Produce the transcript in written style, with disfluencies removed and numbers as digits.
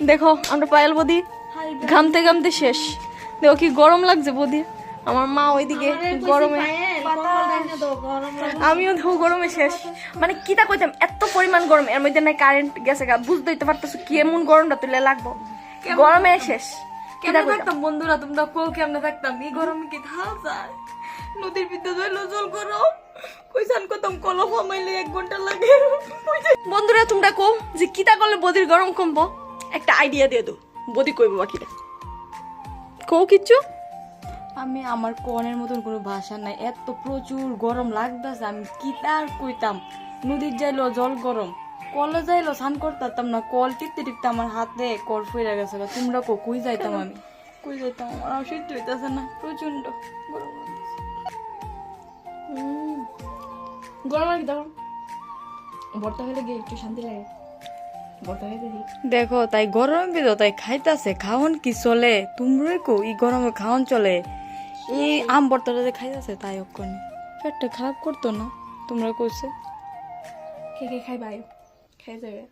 দেখো আমরা পায়েল বদি ঘামতে ঘামতে শেষ। দেখো কি গরম লাগছে বদি। আমার মা ওইদিকে গরমে, আমিও দেখো গরমে শেষ। মানে কিটা কইতাম এত পরিমাণ গরম, এর মধ্যে নাই কারেন্ট গেছে গা। বুঝতেই তো পারতেছো কি এমন গরমটা তুলে লাগবো, গরমে শেষ। কেমনে থাকতাম বন্ধুরা, তোমরা কো কেমনে থাকতাম? এই গরমে কি থাকা যায়? নদীর ভিতরে যাইলো জল গরম, কইসান কতম কলম মাইলে 1 ঘন্টা লাগে। বন্ধুরা তোমরা কো যে কিটা করলে বদির গরম কমবো, একটা আইডিয়া দিয়ে দাও। বদি কইবো বাকিটা কো কিচ্ছু। আমি আমার কোনের মতন কোনো ভাষা নাই, এত প্রচুর গরম লাগতেছে। আমি কি তার কইতাম, নদীর যাইলো জল গরম, কলে যাইলো স্নান করতাম না, কল টিপতে টিপতে আমার হাতে কল ফিরে গেছে। তোমরা কই যাইতাম? আমি কই যাইতাম? আমার সহ্য হইতাছে না, প্রচন্ড গরম লাগতেছে। গরম আর কি তখন বর্তা হলে গিয়ে একটু শান্তি লাগে। বর্তা হয়ে দেখি দেখো তাই গরমে বিদো তাই খাইতাছে। খাওন কি চলে? তোমরা কো এই গরমে খাওন চলে? এই আম বর্তাটা যে খাইতাছে তাই অক্ষণে পেটটা খারাপ করতো না। তোমরা কইছে কে কে খাইবা? খাই যাবে।